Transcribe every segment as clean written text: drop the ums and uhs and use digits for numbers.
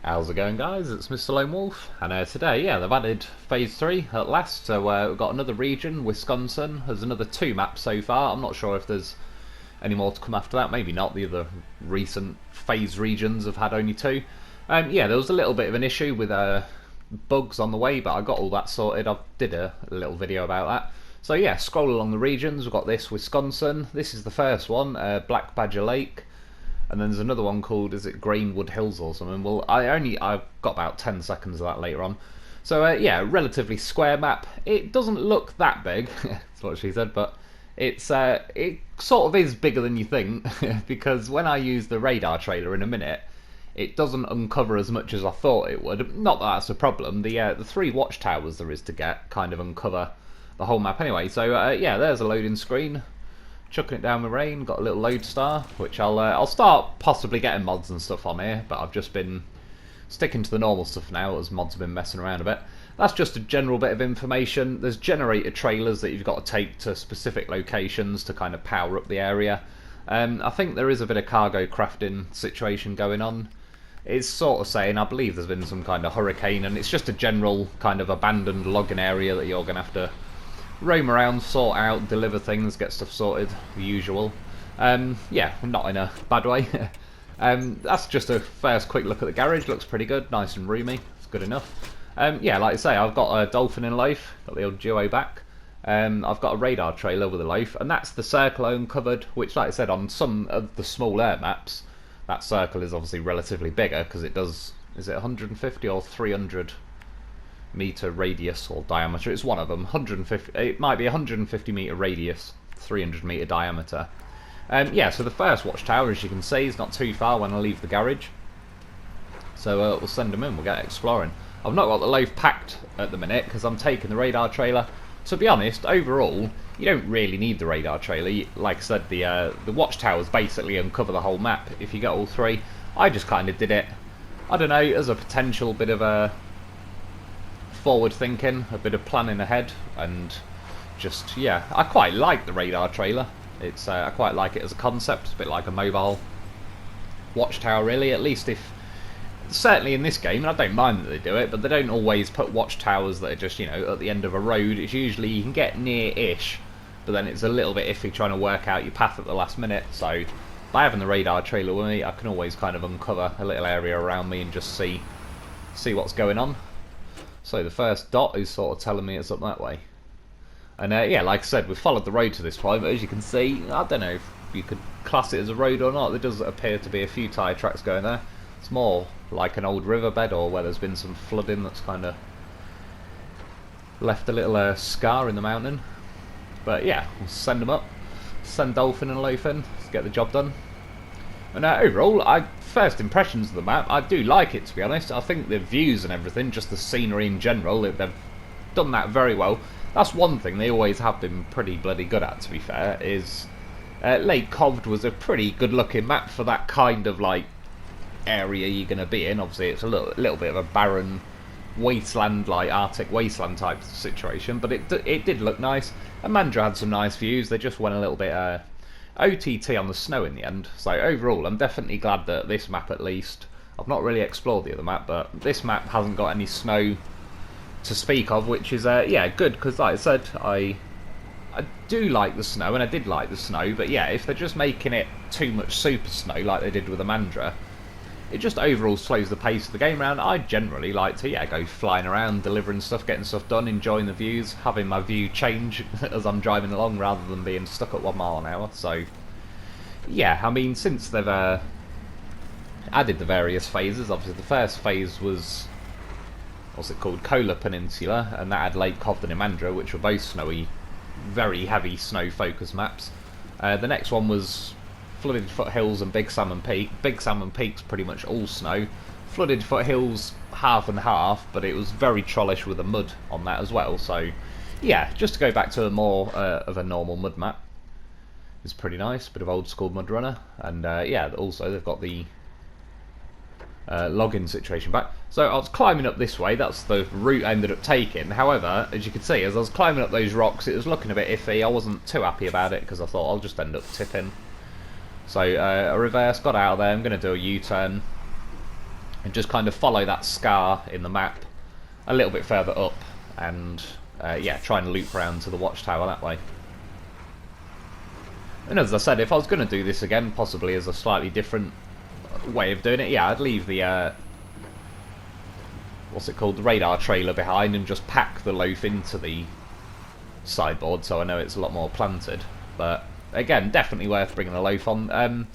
How's it going, guys? It's Mr. Lone Wolf, and today, yeah, they've added Phase 3 at last, so we've got another region, Wisconsin. There's another 2 maps so far. I'm not sure if there's any more to come after that, maybe not. The other recent Phase regions have had only 2. Yeah, there was a little bit of an issue with bugs on the way, but I got all that sorted. I did a little video about that. So yeah, scroll along the regions. We've got this, Wisconsin. This is the first one, Black Badger Lake. And then there's another one called, is it Greenwood Hills or something? Well, I've got about 10 seconds of that later on. So yeah, relatively square map. It doesn't look that big, that's what she said, but it sort of is bigger than you think, because when I use the radar trailer in a minute, it doesn't uncover as much as I thought it would. Not that that's a problem. The 3 watchtowers there is to get kind of uncover the whole map anyway. So yeah, there's a loading screen. Chucking it down with rain, got a little load star, which I'll start possibly getting mods and stuff on here, but I've just been sticking to the normal stuff now as mods have been messing around a bit. That's just a general bit of information. There's generator trailers that you've got to take to specific locations to kind of power up the area. I think there is a bit of cargo crafting situation going on. It's sort of saying, I believe there's been some kind of hurricane, and it's just a general kind of abandoned logging area that you're going to have to roam around, sort out, deliver things, get stuff sorted, the usual. Yeah, not in a bad way. That's just a first quick look at the garage. Looks pretty good, nice and roomy. It's good enough. Yeah, like I say, I've got a dolphin in loaf, got the old duo back. I've got a radar trailer with a loaf, and that's the circle I uncovered, which, like I said, on some of the small air maps, that circle is obviously relatively bigger because it does, is it 150 or 300 meter radius or diameter? It's one of them. 150. It might be 150 meter radius, 300 meter diameter. Yeah, so the first watchtower, as you can see, is not too far when I leave the garage. So we'll send them in. We'll get exploring. I've not got the loaf packed at the minute because I'm taking the radar trailer. To be honest, overall, you don't really need the radar trailer. Like I said, the watchtowers basically uncover the whole map if you get all 3. I just kind of did it, I don't know, as a potential bit of a forward thinking, a bit of planning ahead, and just, yeah, I quite like the radar trailer. It's I quite like it as a concept. It's a bit like a mobile watchtower, really. At least if, certainly in this game, and I don't mind that they do it, but they don't always put watchtowers that are just, you know, at the end of a road. It's usually you can get near-ish, but then it's a little bit iffy trying to work out your path at the last minute. So by having the radar trailer with me, I can always kind of uncover a little area around me and just see what's going on. So the first dot is sort of telling me it's up that way. And yeah, like I said, we've followed the road to this point, but as you can see, I don't know if you could class it as a road or not. There does appear to be a few tyre tracks going there. It's more like an old riverbed, or where there's been some flooding that's kind of left a little scar in the mountain. But yeah, we'll send them up. Send Dolphin and Loaf in. Let's get the job done. And overall, first impressions of the map, I do like it, to be honest. I think the views and everything, just the scenery in general, they've done that very well. That's one thing they always have been pretty bloody good at, to be fair, is Lake Covd was a pretty good looking map for that kind of like area you're going to be in. Obviously it's a little bit of a barren wasteland, like Arctic wasteland type situation, but it did look nice. And Mandra had some nice views. They just went a little bit OTT on the snow in the end. So overall, I'm definitely glad that this map, at least, I've not really explored the other map, but this map hasn't got any snow to speak of, which is yeah, good, because like I said, I do like the snow, and I did like the snow, but yeah, if they're just making it too much super snow like they did with the Mandra, it just overall slows the pace of the game around. I generally like to, yeah, go flying around, delivering stuff, getting stuff done, enjoying the views, having my view change as I'm driving along rather than being stuck at 1 mile an hour. So yeah, I mean, since they've added the various phases, obviously the first phase was, what's it called, Kola Peninsula, and that had Lake Covd and Imandra, which were both snowy, very heavy snow focused maps. The next one was Flooded Foothills and Big Salmon Peak. Big Salmon Peak's pretty much all snow. Flooded Foothills, half and half, but it was very trollish with the mud on that as well. So yeah, just to go back to a more of a normal mud map is pretty nice. Bit of old school mud runner, and yeah, also they've got the login situation back. So I was climbing up this way, that's the route I ended up taking. However, as you can see, as I was climbing up those rocks, it was looking a bit iffy. I wasn't too happy about it because I thought I'll just end up tipping. So I reversed, got out of there. I'm going to do a U-turn, and just kind of follow that scar in the map a little bit further up, and yeah, try and loop around to the watchtower that way. And as I said, if I was going to do this again, possibly as a slightly different way of doing it, yeah, I'd leave the what's it called, the radar trailer behind, and just pack the loaf into the sideboard, so I know it's a lot more planted. But again, definitely worth bringing the loaf on.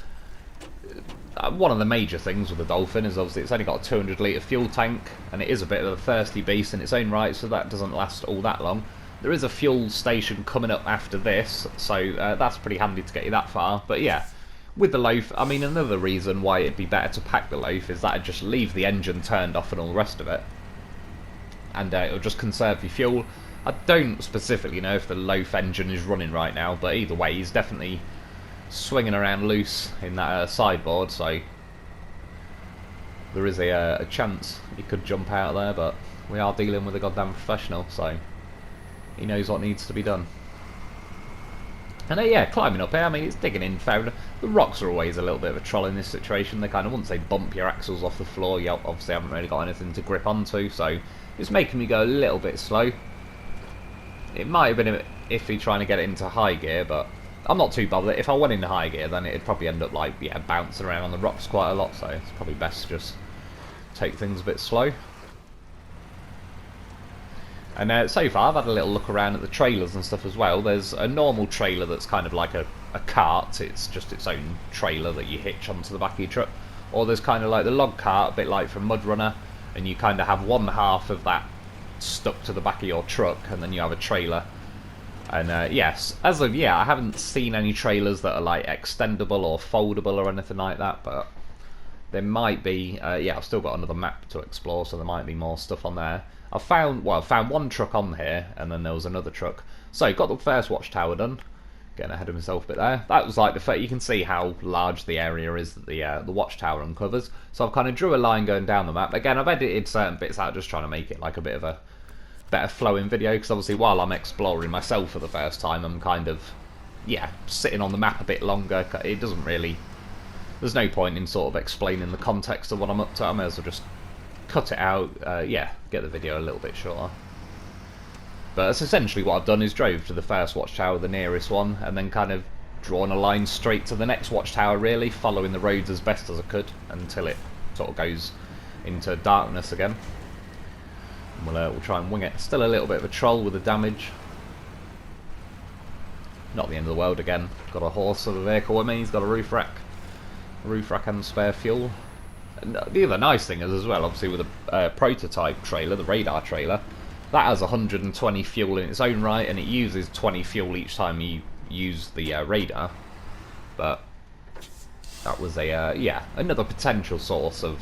One of the major things with the Dolphin is obviously it's only got a 200 litre fuel tank, and it is a bit of a thirsty beast in its own right, so that doesn't last all that long. There is a fuel station coming up after this, so that's pretty handy to get you that far. But yeah, with the loaf, I mean, another reason why it'd be better to pack the loaf is that it'd just leave the engine turned off and all the rest of it, and it'll just conserve your fuel. I don't specifically know if the loaf engine is running right now, but either way, he's definitely swinging around loose in that sideboard, so there is a chance he could jump out there, but we are dealing with a goddamn professional, so he knows what needs to be done. And yeah, climbing up here, I mean, it's digging in fair. The rocks are always a little bit of a troll in this situation. They kind of, once they bump your axles off the floor, you obviously haven't really got anything to grip onto, so it's making me go a little bit slow. It might have been a bit iffy trying to get it into high gear, but I'm not too bothered. If I went into high gear, then it'd probably end up, like, yeah, bouncing around on the rocks quite a lot, so it's probably best to just take things a bit slow. And so far I've had a little look around at the trailers and stuff as well. There's a normal trailer that's kind of like a cart. It's just its own trailer that you hitch onto the back of your truck. Or there's kind of like the log cart, a bit like from MudRunner, and you kind of have one half of that stuck to the back of your truck, and then you have a trailer. And yes, as of I haven't seen any trailers that are like extendable or foldable or anything like that, but there might be. I've still got another map to explore, so there might be more stuff on there. I found one truck on here, and then there was another truck. So got the first watchtower done. Getting ahead of myself a bit there. That was like the you can see how large the area is that the watchtower uncovers. So I've kind of drew a line going down the map. Again, I've edited certain bits out, just trying to make it like a bit of a better flowing video, because obviously while I'm exploring myself for the first time, I'm kind of sitting on the map a bit longer. It doesn't really. There's no point in sort of explaining the context of what I'm up to. I may as well just cut it out, get the video a little bit shorter. But that's essentially what I've done, is drove to the first watchtower, the nearest one, and then kind of drawn a line straight to the next watchtower, really, following the roads as best as I could until it sort of goes into darkness again. And we'll try and wing it. Still a little bit of a troll with the damage. Not the end of the world again. Got a horse of a vehicle with me, he's got a roof rack. Roof rack and spare fuel. And the other nice thing is as well, obviously with a prototype trailer, the radar trailer, that has 120 fuel in its own right, and it uses 20 fuel each time you use the radar. But that was another potential source of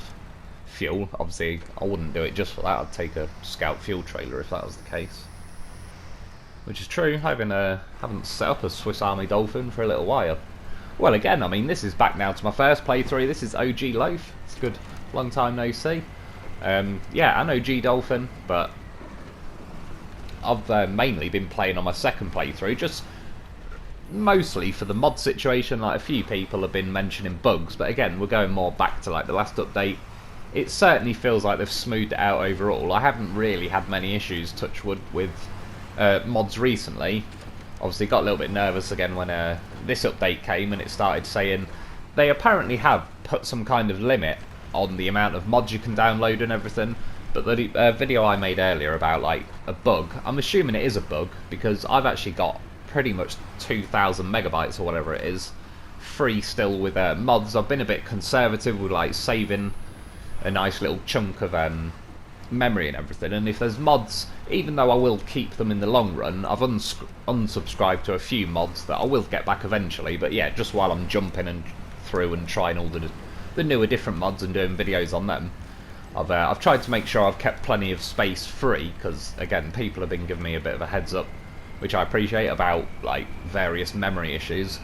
fuel. Obviously I wouldn't do it just for that, I'd take a scout fuel trailer if that was the case. Which is true, I haven't set up a Swiss Army Dolphin for a little while. Well, again, I mean, this is back now to my first playthrough. This is OG Loaf. It's a good long time no see. An OG Dolphin, but I've mainly been playing on my second playthrough, just mostly for the mod situation. Like, a few people have been mentioning bugs, but again, we're going more back to like the last update. It certainly feels like they've smoothed it out overall. I haven't really had many issues, touch wood, with mods recently. Obviously got a little bit nervous again when this update came and it started saying they apparently have put some kind of limit on the amount of mods you can download and everything. But the video I made earlier about like a bug, I'm assuming it is a bug, because I've actually got pretty much 2,000 megabytes or whatever it is free still with mods. I've been a bit conservative with like saving a nice little chunk of memory and everything, and if there's mods, even though I will keep them in the long run, I've unsubscribed to a few mods that I will get back eventually. But yeah, just while I'm jumping and through and trying all the newer different mods and doing videos on them, I've tried to make sure I've kept plenty of space free, because again, people have been giving me a bit of a heads up, which I appreciate, about like various memory issues.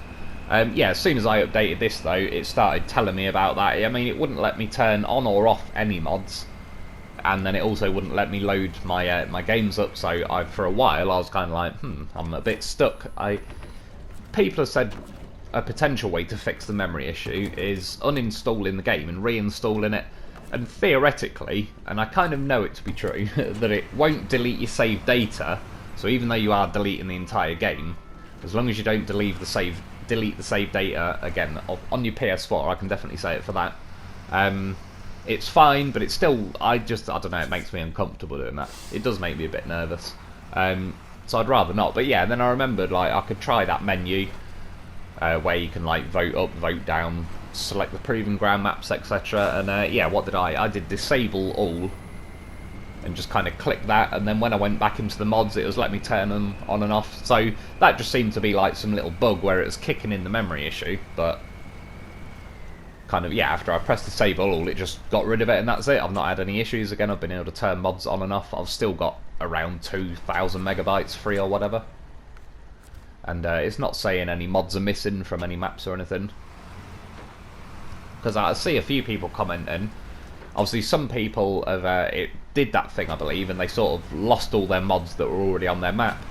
As soon as I updated this though, it started telling me about that. I mean, it wouldn't let me turn on or off any mods, and then it also wouldn't let me load my my games up. So for a while I was kind of like, I'm a bit stuck. People have said a potential way to fix the memory issue is uninstalling the game and reinstalling it, And theoretically, and I kind of know it to be true, that it won't delete your save data. So even though you are deleting the entire game, as long as you don't delete the save data again on your PS4, I can definitely say it for that. It's fine, but it's still, I don't know, it makes me uncomfortable doing that. It does make me a bit nervous. So I'd rather not. But yeah, then I remembered like I could try that menu where you can like vote up, vote down, select the proving ground maps, etc. And yeah, what did I did disable all, and just kind of click that, and then when I went back into the mods it was letting me turn them on and off. So that just seemed to be like some little bug where it was kicking in the memory issue, but kind of, yeah, after I pressed disable all, it just got rid of it, and that's it. I've not had any issues again. I've been able to turn mods on and off. I've still got around 2,000 megabytes free or whatever, and it's not saying any mods are missing from any maps or anything, because I see a few people commenting. Obviously some people have it did that thing, I believe, and they sort of lost all their mods that were already on their map.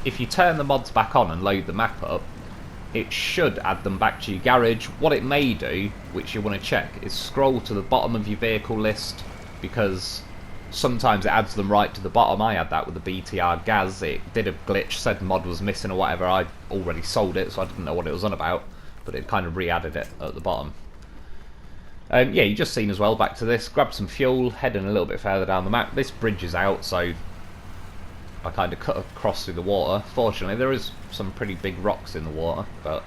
If you turn the mods back on and load the map up, it should add them back to your garage. What it may do, which you want to check, is scroll to the bottom of your vehicle list, because sometimes it adds them right to the bottom. I had that with the BTR Gaz. It did a glitch, said the mod was missing or whatever. I'd already sold it, so I didn't know what it was on about, but it kind of re-added it at the bottom. Yeah, you just seen as well, back to this, grab some fuel, heading a little bit further down the map. This bridge is out, so I kind of cut across through the water. Fortunately, there is some pretty big rocks in the water, but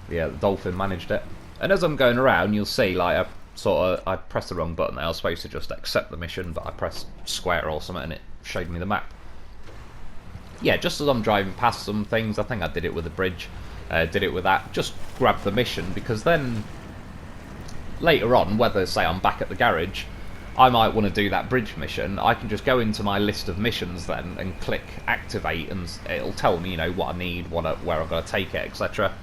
yeah, the dolphin managed it. And as I'm going around, you'll see, like, I pressed the wrong button there. I was supposed to just accept the mission, but I pressed square or something and it showed me the map. Yeah, just as I'm driving past some things, I think I did it with the bridge, did it with that, just grab the mission, because then later on, whether, say, I'm back at the garage, I might want to do that bridge mission. I can just go into my list of missions then and click activate, and it'll tell me, you know, what I need, where I've got to take it, etc.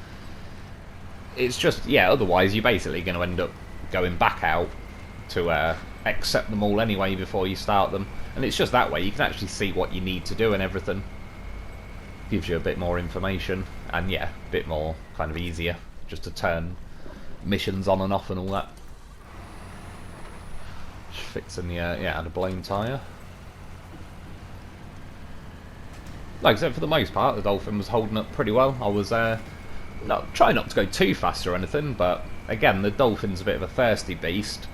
It's just, yeah, otherwise you're basically going to end up going back out to accept them all anyway before you start them. And it's just that way you can actually see what you need to do and everything. Gives you a bit more information, and yeah, a bit more kind of easier just to turn missions on and off and all that. Just fixing the yeah, the blown tyre. Like I said, for the most part the Dolphin was holding up pretty well. I was trying not to go too fast or anything, but again, the Dolphin's a bit of a thirsty beast,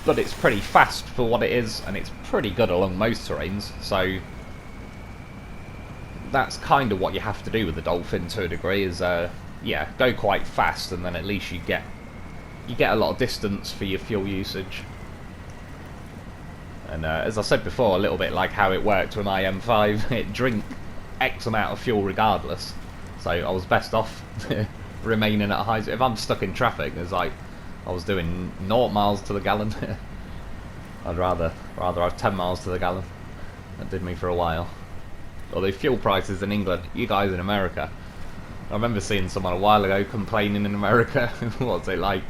but it's pretty fast for what it is, and it's pretty good along most terrains, so that's kind of what you have to do with the Dolphin to a degree, is yeah, go quite fast, and then at least you get a lot of distance for your fuel usage. And as I said before, a little bit like how it worked with my M5, it drink X amount of fuel regardless. So I was best off remaining at a high. If I'm stuck in traffic, it's like I was doing 0 miles to the gallon. I'd rather have 10 miles to the gallon. That did me for a while. Although fuel prices in England, you guys in America, I remember seeing someone a while ago complaining in America. What's it, like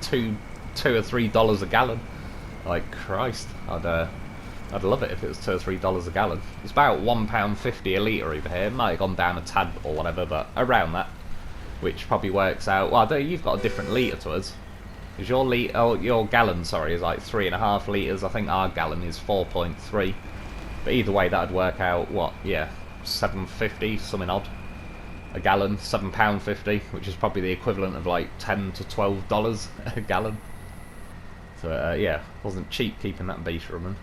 $2 or $3 a gallon? Like, Christ, I'd love it if it was $2 or $3 a gallon. It's about £1.50 a litre over here. It might have gone down a tad or whatever, but around that, which probably works out. Well, I don't, you've got a different litre to us. Because your gallon, sorry, is like 3.5 litres. I think our gallon is 4.3. But either way, that'd work out what? Yeah, $7.50, something odd. A gallon, £7.50, which is probably the equivalent of like $10 to $12 a gallon. So yeah, wasn't cheap keeping that beast running.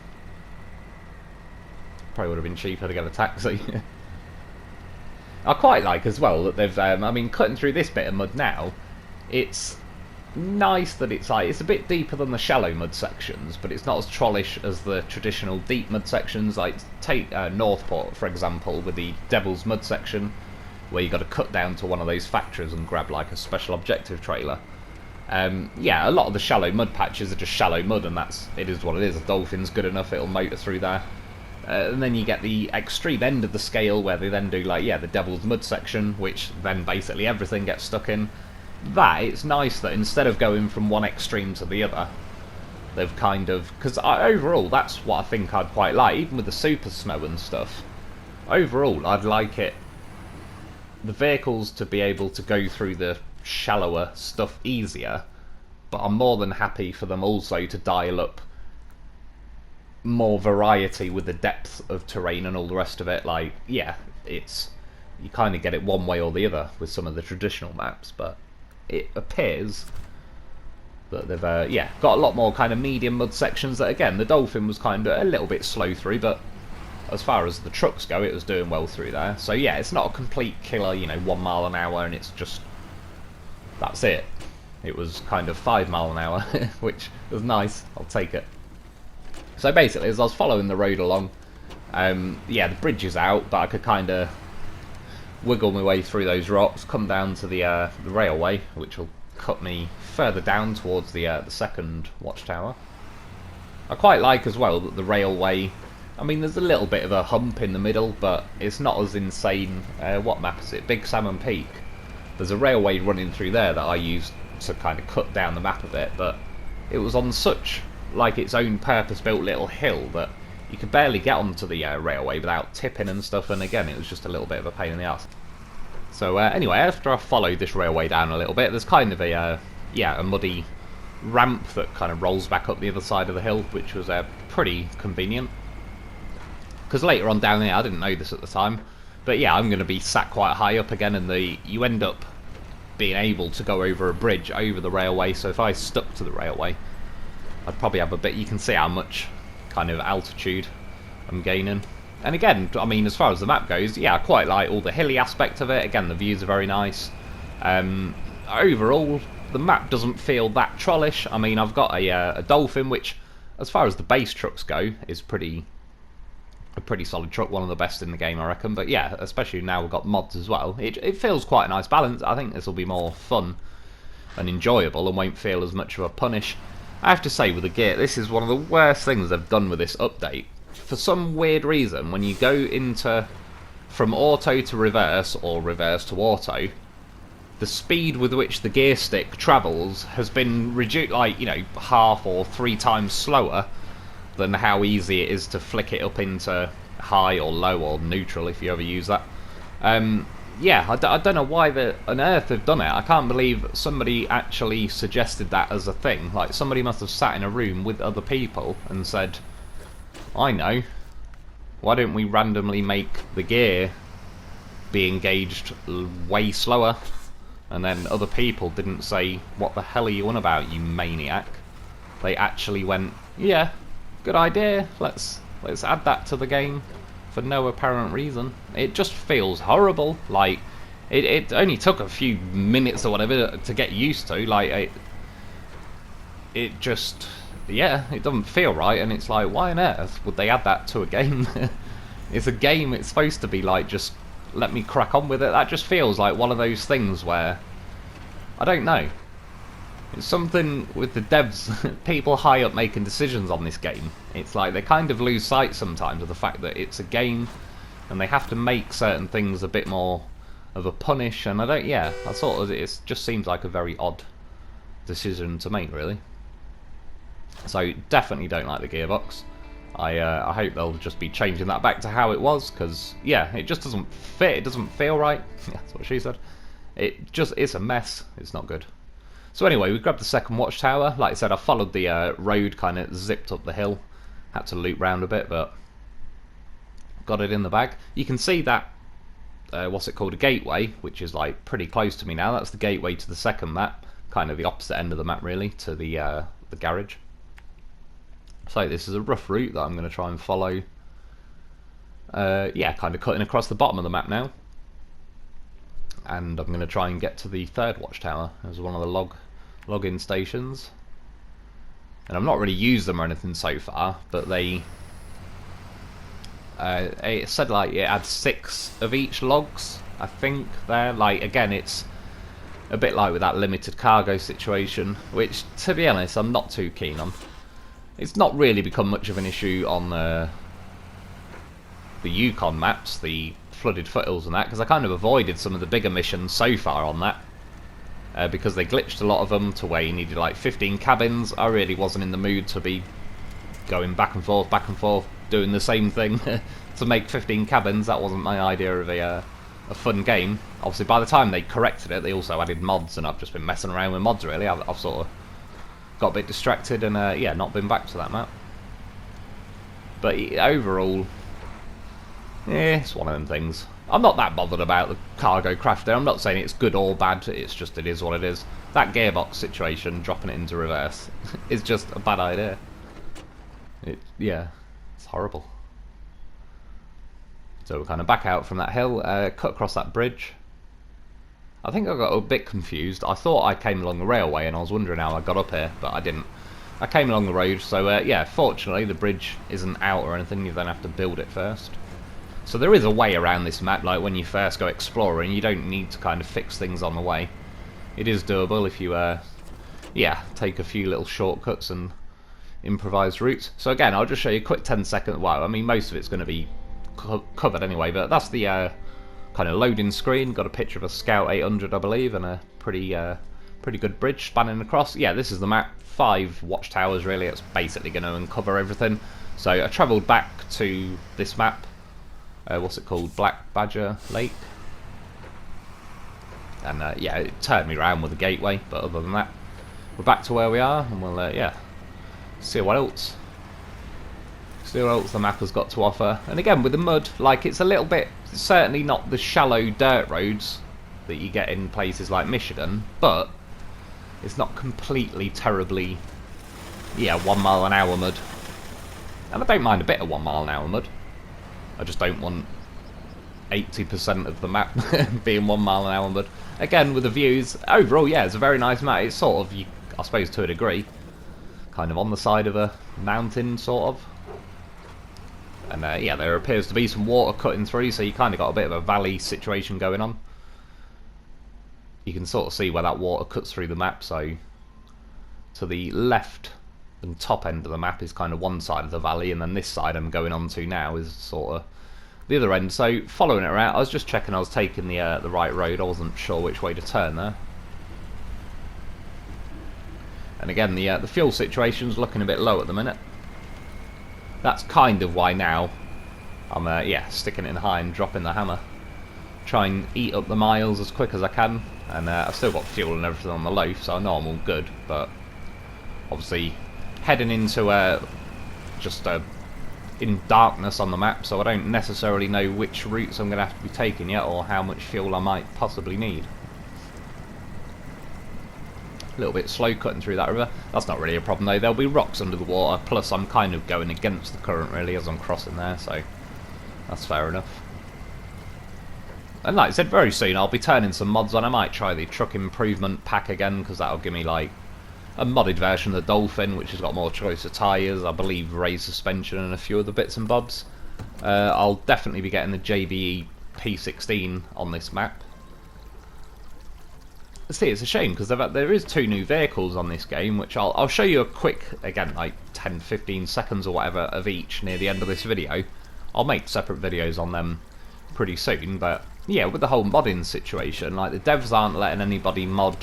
Probably would have been cheaper to get a taxi. I quite like as well that they've, I mean, cutting through this bit of mud now, it's nice that it's like, it's a bit deeper than the shallow mud sections, but it's not as trollish as the traditional deep mud sections. Like, take Northport, for example, with the Devil's Mud section, where you got to cut down to one of those factories and grab like a special objective trailer. Yeah, a lot of the shallow mud patches are just shallow mud, and it is what it is. A Dolphin's good enough, it'll motor through there. And then you get the extreme end of the scale where they then do like, yeah, the Devil's Mud section, which then basically everything gets stuck in. It's nice that instead of going from one extreme to the other, they've kind of, because overall that's what I think I'd quite like, even with the super snow and stuff. Overall, I'd like the vehicles to be able to go through the shallower stuff easier, but I'm more than happy for them also to dial up more variety with the depth of terrain and all the rest of it. Like, yeah, it's, you kind of get it one way or the other with some of the traditional maps, but it appears that they've yeah, got a lot more kind of medium mud sections that, again, the Dolphin was kind of a little bit slow through, but as far as the trucks go, it was doing well through there. So yeah, it's not a complete killer, you know, 1 mile an hour and it's just, that's it. It was kind of 5 mile an hour, which was nice. I'll take it. So basically, as I was following the road along, yeah, the bridge is out, but I could kind of wiggle my way through those rocks, come down to the railway, which will cut me further down towards the second watchtower. I quite like as well that the railway, I mean, there's a little bit of a hump in the middle, but it's not as insane. What map is it? Big Salmon Peak. There's a railway running through there that I used to kind of cut down the map a bit, but it was on such like its own purpose-built little hill that you could barely get onto the railway without tipping and stuff, and again, it was just a little bit of a pain in the ass. So anyway, after I followed this railway down a little bit, there's kind of a yeah, a muddy ramp that kind of rolls back up the other side of the hill, which was pretty convenient. Because later on down here, I didn't know this at the time, but yeah, I'm going to be sat quite high up again, and you end up being able to go over a bridge over the railway. So if I stuck to the railway, I'd probably have a bit, you can see how much kind of altitude I'm gaining. And again, I mean, as far as the map goes, yeah, I quite like all the hilly aspect of it. Again, the views are very nice. Overall, the map doesn't feel that trollish. I mean, I've got a Dolphin, which, as far as the base trucks go, is a pretty solid truck, one of the best in the game, I reckon. But yeah, especially now we've got mods as well, it feels quite a nice balance. I think this will be more fun and enjoyable and won't feel as much of a punish. I have to say, with the gear, this is one of the worst things they've done with this update. For some weird reason, when you go into from auto to reverse or reverse to auto, the speed with which the gear stick travels has been reduced, like, you know, half or 3 times slower than how easy it is to flick it up into high or low or neutral, if you ever use that. Yeah, I don't know why on earth they've done it. I can't believe somebody actually suggested that as a thing. Like, somebody must have sat in a room with other people and said, I know, why don't we randomly make the gear be engaged way slower? And then other people didn't say, what the hell are you on about, you maniac? They actually went, yeah, good idea, let's add that to the game for no apparent reason. It just feels horrible. Like, it only took a few minutes or whatever to get used to. Like, it just, yeah, it doesn't feel right, and it's like, why on earth would they add that to a game? It's a game, it's supposed to be like, just let me crack on with it. That just feels like one of those things where, I don't know, it's something with the devs, people high up making decisions on this game. It's like they kind of lose sight sometimes of the fact that it's a game and they have to make certain things a bit more of a punish, and I thought it just seems like a very odd decision to make, really. So definitely don't like the gearbox. I hope they'll just be changing that back to how it was, because yeah, it just doesn't fit, it doesn't feel right. That's what she said. It's a mess, it's not good. So anyway, we grabbed the second watchtower. Like I said, I followed the road, kind of zipped up the hill. Had to loop round a bit, but got it in the bag. You can see that, what's it called, a gateway, which is like pretty close to me now. That's the gateway to the second map, kind of the opposite end of the map really, to the garage. So this is a rough route that I'm going to try and follow. Yeah, kind of cutting across the bottom of the map now. And I'm going to try and get to the third watchtower as one of the login stations. And I've not really used them or anything so far, but it said like it had 6 of each logs, I think, there. Like, again, it's a bit like with that limited cargo situation, which, to be honest, I'm not too keen on. It's not really become much of an issue on the Yukon maps, the flooded foothills and that, because I kind of avoided some of the bigger missions so far on that, because they glitched a lot of them to where you needed like 15 cabins. I really wasn't in the mood to be going back and forth, doing the same thing to make 15 cabins. That wasn't my idea of a fun game. Obviously, by the time they corrected it, they also added mods, and I've just been messing around with mods really. I've sort of got a bit distracted and yeah, not been back to that map. But overall, yeah, it's one of them things. I'm not that bothered about the cargo craft there. I'm not saying it's good or bad, it's just it is what it is. That gearbox situation, dropping it into reverse, is just a bad idea. Yeah, it's horrible. So we're kind of back out from that hill, cut across that bridge. I think I got a bit confused. I thought I came along the railway and I was wondering how I got up here, but I didn't. I came along the road, so yeah, fortunately the bridge isn't out or anything, you then have to build it first. So there is a way around this map, like when you first go exploring, you don't need to kind of fix things on the way. It is doable if you, yeah, take a few little shortcuts and improvise routes. So again, I'll just show you a quick 10-second, well, I mean most of it's going to be covered anyway, but that's the kind of loading screen. Got a picture of a Scout 800 I believe, and a pretty good bridge spanning across. Yeah, this is the map, 5 watchtowers really, it's basically going to uncover everything. So I travelled back to this map, what's it called, Black Badger Lake, and yeah, it turned me around with a gateway, but other than that, we're back to where we are, and we'll yeah, see what else the map has got to offer. And again, with the mud, like, it's a little bit, certainly not the shallow dirt roads that you get in places like Michigan, but it's not completely terribly, yeah, 1 mile an hour mud. And I don't mind a bit of 1 mile an hour mud. I just don't want 80% of the map being 1 mile an hour mud. Again, with the views, overall, yeah, it's a very nice map. It's sort of, I suppose to a degree, kind of on the side of a mountain, sort of. And yeah, there appears to be some water cutting through, so you kind of got a bit of a valley situation going on. You can sort of see where that water cuts through the map, so to the left and top end of the map is kind of one side of the valley, and then this side I'm going on to now is sort of the other end. So following it around, I was just checking I was taking the right road. I wasn't sure which way to turn there. And again, the fuel situation's looking a bit low at the minute. That's kind of why now I'm yeah, sticking it in high and dropping the hammer. Try and eat up the miles as quick as I can, and I've still got fuel and everything on the low, so I know I'm all good. But obviously heading into just in darkness on the map, so I don't necessarily know which routes I'm going to have to be taking yet, or how much fuel I might possibly need. A little bit slow cutting through that river. That's not really a problem though, there'll be rocks under the water, plus I'm kind of going against the current really as I'm crossing there, so that's fair enough. And like I said, very soon I'll be turning some mods on. I might try the truck improvement pack again, because that'll give me like a modded version of the Dolphin, which has got more choice of tyres, I believe raised suspension and a few other bits and bobs. I'll definitely be getting the JBE P16 on this map. See, it's a shame because there is 2 new vehicles on this game, which I'll show you a quick, again, like 10-15 seconds or whatever of each near the end of this video. I'll make separate videos on them pretty soon, but yeah, with the whole modding situation, like the devs aren't letting anybody mod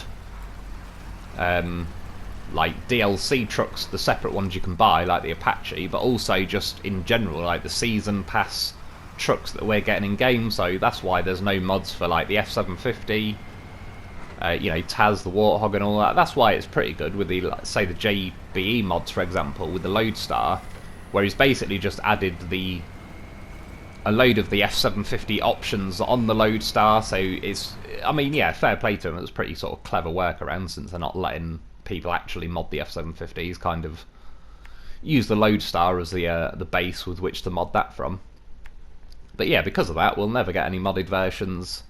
like DLC trucks, the separate ones you can buy, like the Apache, but also just in general, like the season pass trucks that we're getting in game. So that's why there's no mods for like the F750. You know, Taz, the Warthog and all that. That's why it's pretty good with the, like, say, the JBE mods, for example, with the Lodestar, where he's basically just added a load of the F750 options on the Lodestar. So it's, I mean, yeah, fair play to him. It was pretty sort of clever workaround, since they're not letting people actually mod the F750. He's kind of used the Lodestar as the base with which to mod that from. But yeah, because of that, we'll never get any modded versions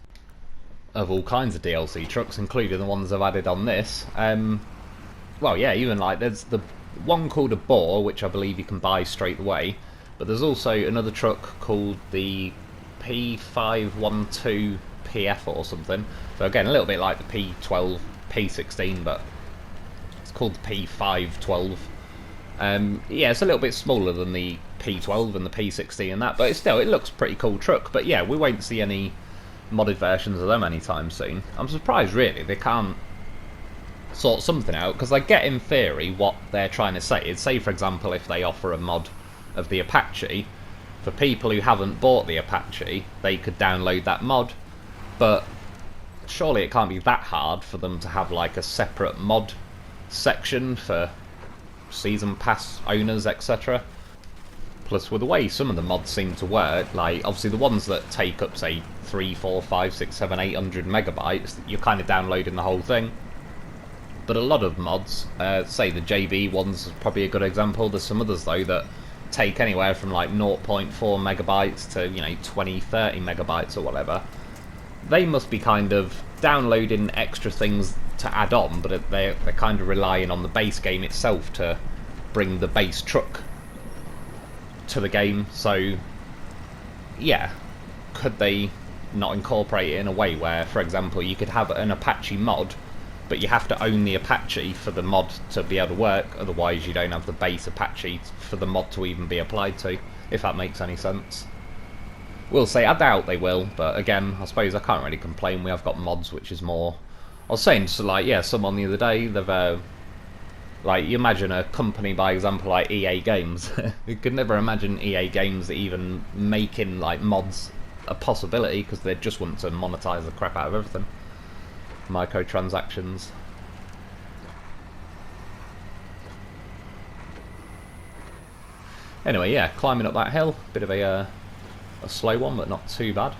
of all kinds of DLC trucks, including the ones I've added on this. Well, yeah, even like there's the one called a Boar, which I believe you can buy straight away, but there's also another truck called the P512 PF or something. So again, a little bit like the P12, P16, but it's called the P512. Yeah, it's a little bit smaller than the P12 and the P16 and that, but it's still, it looks a pretty cool truck. But yeah, we won't see any modded versions of them anytime soon. I'm surprised really they can't sort something out, because I get in theory what they're trying to say. It's, say for example, if they offer a mod of the Apache, for people who haven't bought the Apache, they could download that mod, but surely it can't be that hard for them to have like a separate mod section for season pass owners, etc. Plus, with the way some of the mods seem to work, like obviously the ones that take up say 3, 4, 5, 6, 7, 800 megabytes, you're kind of downloading the whole thing. But a lot of mods, say the JB one's probably a good example. There's some others though that take anywhere from like 0.4 megabytes to 20, 30 megabytes or whatever. They must be kind of downloading extra things to add on, but they're kind of relying on the base game itself to bring the base truck to the game. So yeah, could they not incorporate it in a way where, for example, you could have an Apache mod, but you have to own the Apache for the mod to be able to work, otherwise you don't have the base Apache for the mod to even be applied to, if that makes any sense. We'll say, I doubt they will, but again, I suppose I can't really complain. We have got mods which is more... I was saying to like, yeah, someone the other day, they've like, you imagine a company, by example, like EA Games. You could never imagine EA Games even making like mods a possibility, because they just want to monetize the crap out of everything. Microtransactions. Anyway, yeah, climbing up that hill, bit of a slow one, but not too bad.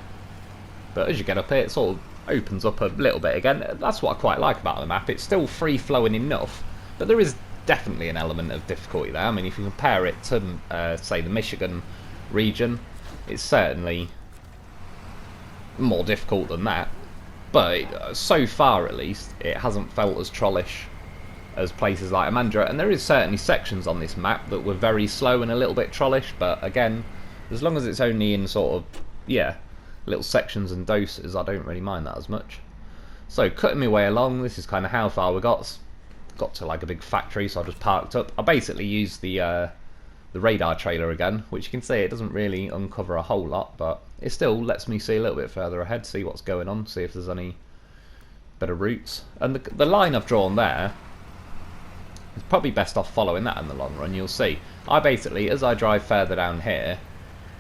But as you get up here, it sort of opens up a little bit again. That's what I quite like about the map. It's still free-flowing enough, but there is definitely an element of difficulty there. I mean, if you compare it to, say, the Michigan region, it's certainly more difficult than that. But so far, at least, it hasn't felt as trollish as places like Amandra. And there is certainly sections on this map that were very slow and a little bit trollish. But again, as long as it's only in sort of, yeah, little sections and doses, I don't really mind that as much. So cutting my way along, this is kind of how far we got. Got to like a big factory, so I just parked up. I basically used the radar trailer again, which you can see it doesn't really uncover a whole lot, but it still lets me see a little bit further ahead, see what's going on, see if there's any better routes. And the line I've drawn there, it's probably best off following that in the long run. You'll see, I basically, as I drive further down here,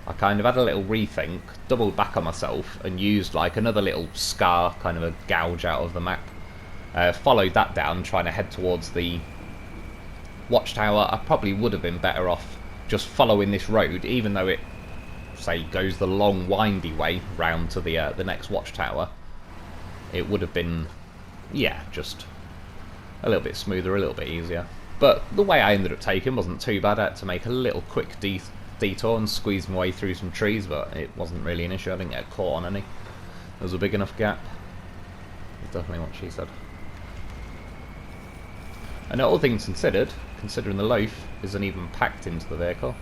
I kind of had a little rethink, doubled back on myself, and used like another little scar, kind of a gouge out of the map. Followed that down, trying to head towards the watchtower. I probably would have been better off just following this road, even though it, say, goes the long windy way round to the next watchtower. It would have been, yeah, just a little bit smoother, a little bit easier. But the way I ended up taking wasn't too bad. I had to make a little quick detour and squeeze my way through some trees, but it wasn't really an issue. I didn't get caught on any. There was a big enough gap. That's definitely what she said. And all things considered, considering the loaf isn't even packed into the vehicle.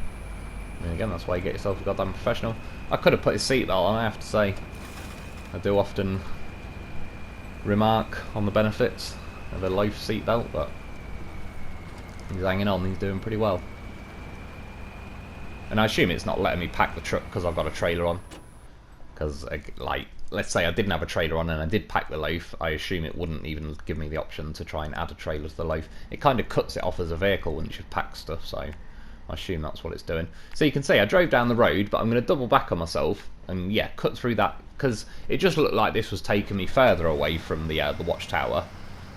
I mean, again, that's why you get yourself a goddamn professional. I could have put his seatbelt on, I have to say. I do often remark on the benefits of a loaf seatbelt, but he's hanging on, he's doing pretty well. And I assume it's not letting me pack the truck because I've got a trailer on. Because, like, let's say I didn't have a trailer on and I did pack the loaf, I assume it wouldn't even give me the option to try and add a trailer to the loaf. It kind of cuts it off as a vehicle once you've packed stuff, so I assume that's what it's doing. So you can see I drove down the road, but I'm going to double back on myself and, yeah, cut through that, because it just looked like this was taking me further away from the watchtower.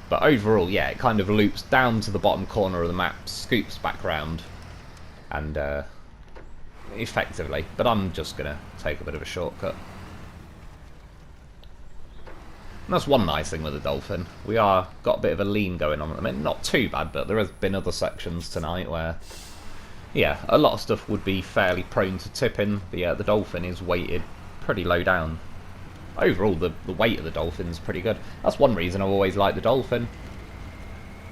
But overall, yeah, it kind of loops down to the bottom corner of the map, scoops back round, and effectively. But I'm just going to take a bit of a shortcut. And that's one nice thing with the Dolphin. We are got a bit of a lean going on at the minute. Not too bad, but there has been other sections tonight where, yeah, a lot of stuff would be fairly prone to tipping. The Dolphin is weighted pretty low down. Overall, the weight of the Dolphin is pretty good. That's one reason I've always liked the Dolphin.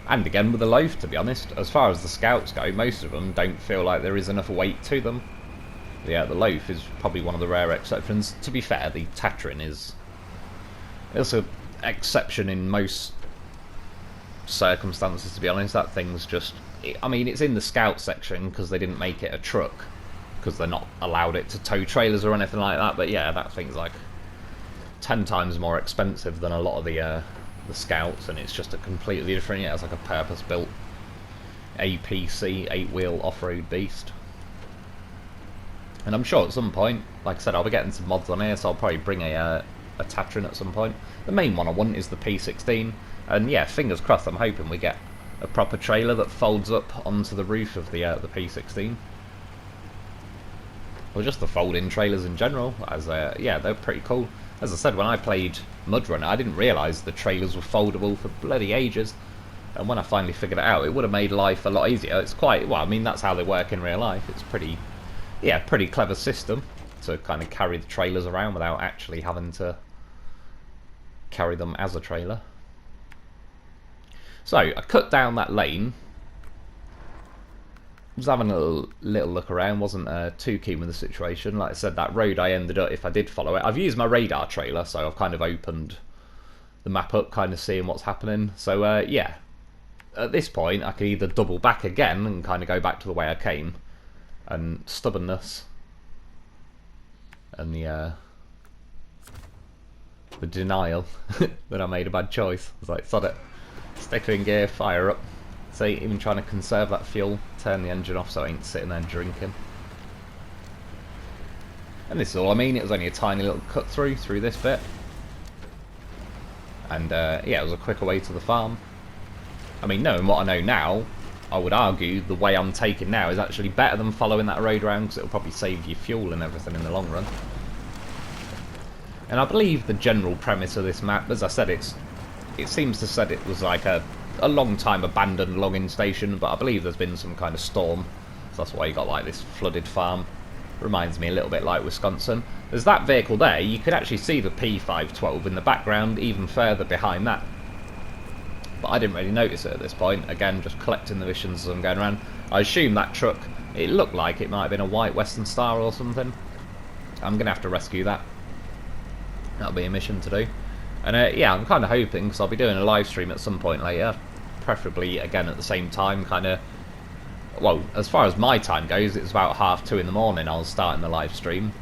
And again, with the loaf, to be honest, as far as the scouts go, most of them don't feel like there is enough weight to them. Yeah, the loaf is probably one of the rare exceptions. To be fair, the Tatrin is... it's an exception in most circumstances, to be honest. That thing's just... I mean, it's in the scout section because they didn't make it a truck, because they're not allowed it to tow trailers or anything like that. But yeah, that thing's like 10 times more expensive than a lot of the scouts, and it's just a completely different... yeah, it's like a purpose-built APC 8-wheel off-road beast. And I'm sure at some point, like I said, I'll be getting some mods on here, so I'll probably bring a Tatrin at some point. The main one I want is the P16, and yeah, fingers crossed, I'm hoping we get a proper trailer that folds up onto the roof of the P16. Or just the fold-in trailers in general. As yeah, they're pretty cool. As I said, when I played MudRunner, I didn't realise the trailers were foldable for bloody ages. And when I finally figured it out, it would have made life a lot easier. It's quite, well, I mean, that's how they work in real life. It's pretty, yeah, pretty clever system to kind of carry the trailers around without actually having to carry them as a trailer. So, I cut down that lane. Was having a little look around, wasn't too keen with the situation. Like I said, that road I ended up, if I did follow it, I've used my radar trailer, so I've kind of opened the map up, kind of seeing what's happening. So, yeah. At this point, I could either double back again and kind of go back to the way I came, and stubbornness and the denial that I made a bad choice. I was like, sod it, stick in gear, fire up. See, even trying to conserve that fuel, turn the engine off so I ain't sitting there drinking. And this is all I mean. It was only a tiny little cut through this bit, and yeah, it was a quicker way to the farm. I mean, knowing what I know now, I would argue the way I'm taking now is actually better than following that road around, because it'll probably save you fuel and everything in the long run. And I believe the general premise of this map, as I said, it seems to said it was like a long time abandoned logging station, but I believe there's been some kind of storm, so that's why you got like this flooded farm. Reminds me a little bit like Wisconsin. There's that vehicle there. You could actually see the P512 in the background, even further behind that. But I didn't really notice it at this point. Again, just collecting the missions as I'm going around. I assume that truck, it looked like it might have been a white Western Star or something. I'm going to have to rescue that. That'll be a mission to do. And yeah, I'm kind of hoping, because I'll be doing a live stream at some point later. Preferably, again, at the same time, kind of... Well, as far as my time goes, it's about 2:30 in the morning I'll start in the live stream.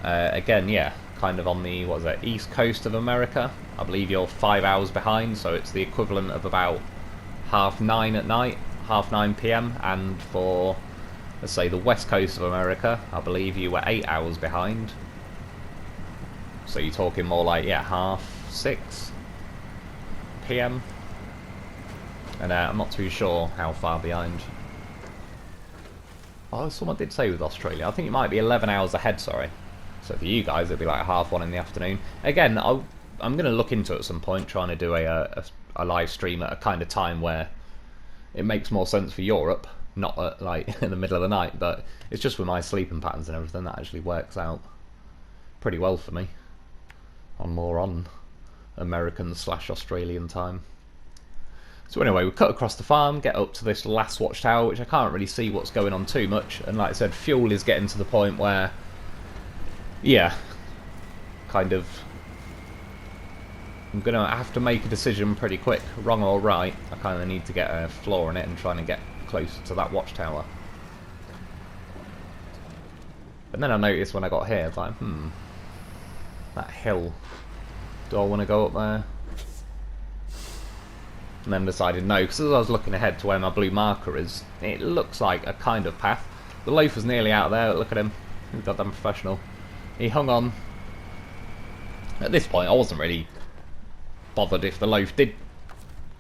Again, yeah, kind of on the, what is it, east coast of America. I believe you're 5 hours behind, so it's the equivalent of about 9:30 at night, 9:30 PM, and for, let's say, the west coast of America, I believe you were 8 hours behind. So you're talking more like, yeah, 6:30 PM. And I'm not too sure how far behind. Oh, someone did say with Australia, I think it might be 11 hours ahead, sorry. So for you guys, it'd be like 1:30 in the afternoon. Again, I'm going to look into it at some point, trying to do a live stream at a kind of time where it makes more sense for Europe, not at, like in the middle of the night, but it's just with my sleeping patterns and everything that actually works out pretty well for me. On American/Australian time. So anyway, we cut across the farm, get up to this last watchtower, which I can't really see what's going on too much, and like I said, fuel is getting to the point where, yeah, kind of, I'm going to have to make a decision pretty quick, wrong or right. I kind of need to get a floor in it and trying to get closer to that watchtower. And then I noticed when I got here, I was like, that hill, do I want to go up there? And then decided no, because as I was looking ahead to where my blue marker is, it looks like a kind of path. The loaf was nearly out there. Look at him, he's goddamn professional. He hung on. At this point I wasn't really bothered if the loaf did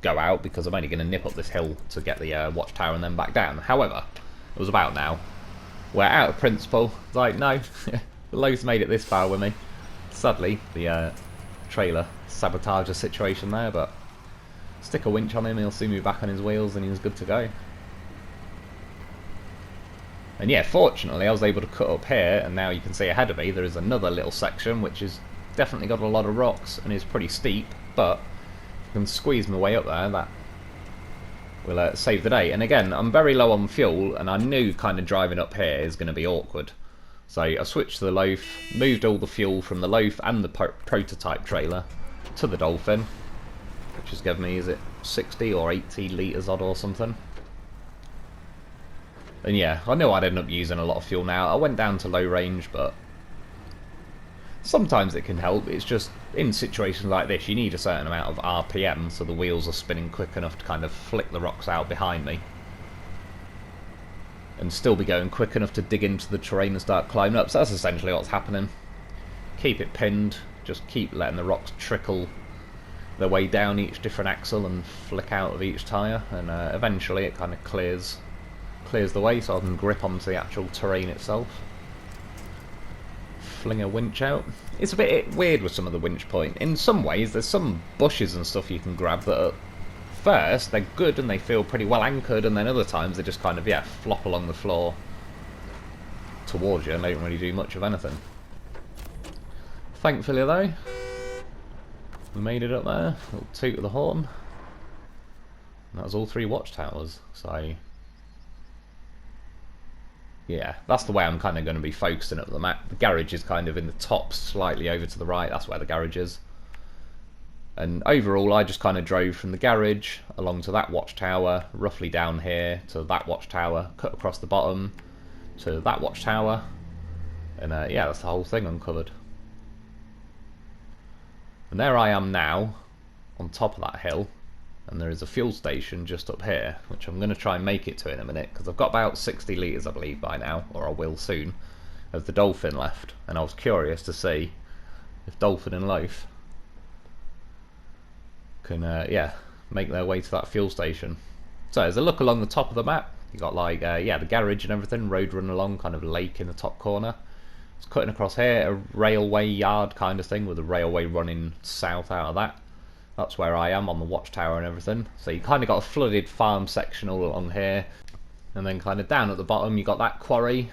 go out, because I'm only going to nip up this hill to get the watchtower and then back down. However, it was about now, where out of principle, it's like, no, the loaf's made it this far with me. Sadly, the trailer sabotaged the situation there, but stick a winch on him, he'll soon be back on his wheels and he's good to go. And yeah, fortunately I was able to cut up here, and now you can see ahead of me there is another little section which is definitely got a lot of rocks and is pretty steep, but if I can squeeze my way up there, that will save the day. And again, I'm very low on fuel, and I knew kind of driving up here is going to be awkward. So I switched to the loaf, moved all the fuel from the loaf and the prototype trailer to the Dolphin, which has given me, is it 60 or 80 litres odd or something. And yeah, I know I'd end up using a lot of fuel now. I went down to low range, but sometimes it can help. It's just, in situations like this, you need a certain amount of RPM so the wheels are spinning quick enough to kind of flick the rocks out behind me. And still be going quick enough to dig into the terrain and start climbing up. So that's essentially what's happening. Keep it pinned, just keep letting the rocks trickle their way down each different axle and flick out of each tyre, and eventually it kind of clears the way so I can grip onto the actual terrain itself. Fling a winch out. It's a bit weird with some of the winch point. In some ways, there's some bushes and stuff you can grab that at first they're good and they feel pretty well anchored, and then other times they just kind of, yeah, flop along the floor towards you and don't really do much of anything. Thankfully though, we made it up there. Little toot of the horn. And that was all 3 watchtowers, so yeah, that's the way I'm kind of going to be focusing at the map. The garage is kind of in the top, slightly over to the right. That's where the garage is. And overall, I just kind of drove from the garage along to that watchtower, roughly down here to that watchtower, cut across the bottom to that watchtower, and yeah, that's the whole thing uncovered. And there I am now, on top of that hill. And there is a fuel station just up here, which I'm going to try and make it to in a minute, because I've got about 60 litres I believe by now, or I will soon, of the Dolphin left, and I was curious to see if Dolphin and Loaf can yeah, make their way to that fuel station. So as I look along the top of the map, you got like yeah, the garage and everything, road running along, kind of lake in the top corner. It's cutting across here, a railway yard kind of thing with a railway running south out of that. That's where I am, on the watchtower and everything. So you kind of got a flooded farm section all along here, and then kind of down at the bottom you got that quarry.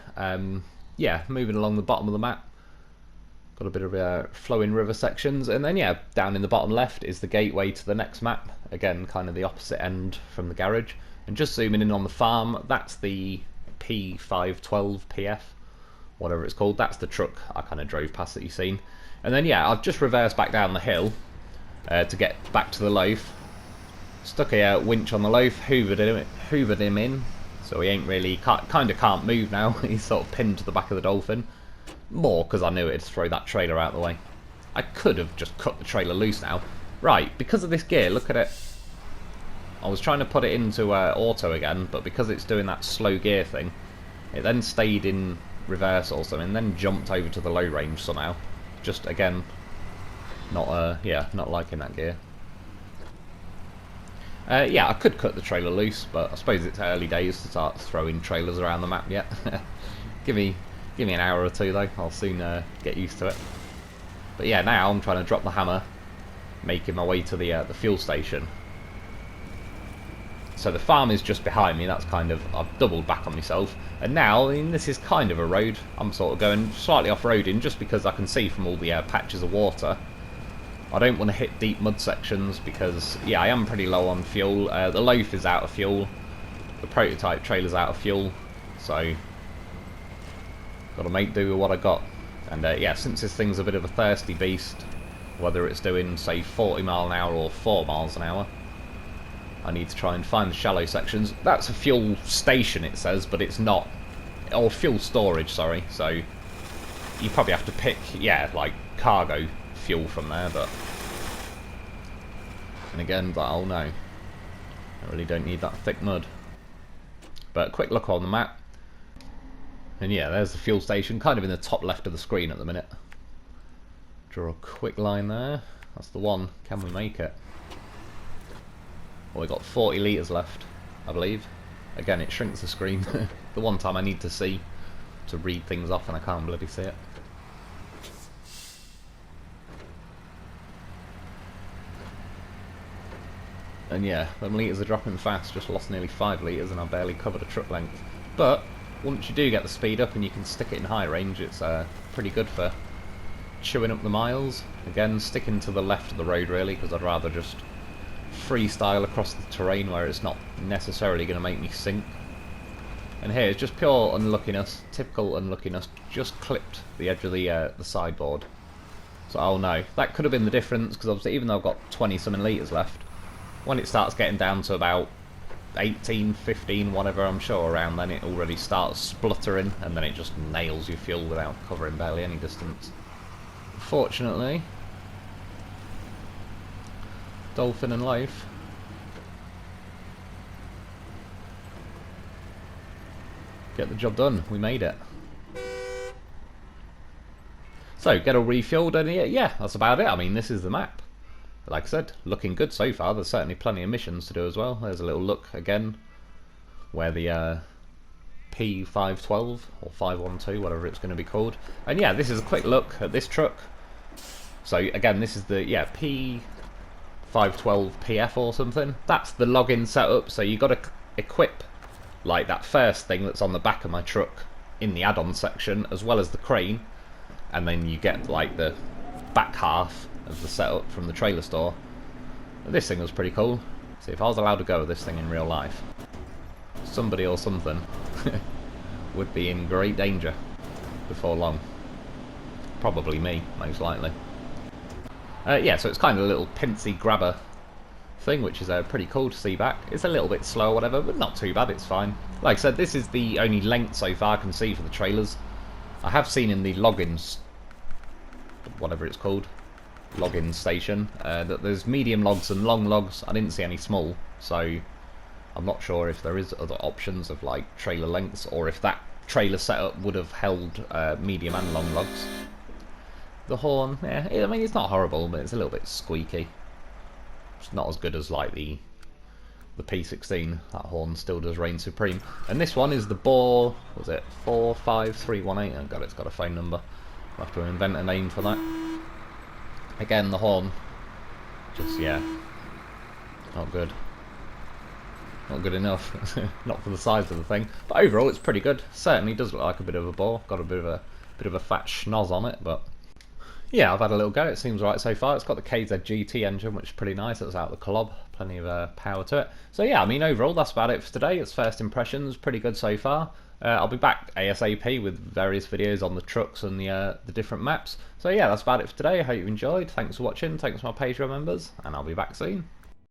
Yeah, moving along the bottom of the map, got a bit of flowing river sections, and then yeah, down in the bottom left is the gateway to the next map. Again, kind of the opposite end from the garage. And just zooming in on the farm, that's the P512 PF, whatever it's called. That's the truck I kind of drove past that you've seen. And then yeah, I've just reversed back down the hill to get back to the Loaf. Stuck a winch on the Loaf, hoovered him in, so he ain't really, kind of can't move now. He's sort of pinned to the back of the Dolphin. More because I knew it'd throw that trailer out of the way. I could have just cut the trailer loose now. Right, because of this gear, look at it. I was trying to put it into auto again, but because it's doing that slow gear thing, it then stayed in reverse or something, and then jumped over to the low range somehow. Just again, not yeah, not liking that gear. Yeah, I could cut the trailer loose, but I suppose it's early days to start throwing trailers around the map yet. Give me an hour or two though, I'll soon get used to it. But yeah, now I'm trying to drop the hammer, making my way to the fuel station. So the farm is just behind me, that's kind of, I've doubled back on myself. And now, I mean, this is kind of a road. I'm sort of going slightly off-roading just because I can see from all the patches of water. I don't want to hit deep mud sections because, yeah, I am pretty low on fuel. The Loaf is out of fuel. The prototype trailer's out of fuel. So, got to make do with what I got. And yeah, since this thing's a bit of a thirsty beast, whether it's doing, say, 40 mile an hour or 4 miles an hour, I need to try and find the shallow sections. That's a fuel station, it says, but it's not. Or fuel storage, sorry. So, you probably have to pick, yeah, like, cargo fuel from there, but and again, but oh no, I really don't need that thick mud. But quick look on the map, and yeah, there's the fuel station, kind of in the top left of the screen at the minute. Draw a quick line there, that's the one. Can we make it? Well, we got 40 litres left, I believe. Again, it shrinks the screen. The one time I need to see to read things off and I can't bloody see it. And yeah, them litres are dropping fast, just lost nearly 5 litres and I barely covered a truck length. But, once you do get the speed up and you can stick it in high range, it's pretty good for chewing up the miles. Again, sticking to the left of the road really, because I'd rather just freestyle across the terrain where it's not necessarily going to make me sink. And here, it's just pure unluckiness, typical unluckiness, just clipped the edge of the sideboard. So, oh no, that could have been the difference, because obviously even though I've got 20 something litres left, when it starts getting down to about 18, 15, whatever, I'm sure around then it already starts spluttering and then it just nails your fuel without covering barely any distance. Fortunately, Dolphin and Loaf get the job done. We made it. So, get all refueled and yeah, that's about it. I mean, this is the map. like I said, looking good so far. There's certainly plenty of missions to do as well. There's a little look again where the P512 or 512, whatever it's going to be called. And yeah, this is a quick look at this truck. So again, this is the P512PF or something. That's the login setup. So you got to equip like that first thing that's on the back of my truck in the add-on section, as well as the crane, and then you get like the back half of the setup from the trailer store. This thing was pretty cool. See, if I was allowed to go with this thing in real life, somebody or something would be in great danger before long. Probably me, most likely. Yeah, so it's kind of a little pincy grabber thing, which is pretty cool to see back. It's a little bit slow or whatever, but not too bad, it's fine. Like I said, this is the only length so far I can see for the trailers. I have seen in the logins, whatever it's called, login station, that there's medium logs and long logs. I didn't see any small, so I'm not sure if there is other options of like trailer lengths, or if that trailer setup would have held medium and long logs. The horn, yeah, I mean, it's not horrible, but it's a little bit squeaky. It's not as good as like the P16. That horn still does reign supreme. And this one is the Bohr, was it 45318? Oh god, it's got a phone number. I'll have to invent a name for that. Again, the horn, just yeah, not good. Not good enough. Not for the size of the thing. But overall, it's pretty good. Certainly does look like a bit of a Bohr. Got a bit of a fat schnoz on it, but yeah, I've had a little go. It seems right so far. It's got the KZ GT engine, which is pretty nice. It's out of the Colob. Plenty of power to it. So yeah, I mean, overall, that's about it for today. It's first impressions. Pretty good so far. I'll be back ASAP with various videos on the trucks and the different maps. So yeah, that's about it for today. I hope you enjoyed. Thanks for watching. Thanks to my Patreon members, and I'll be back soon.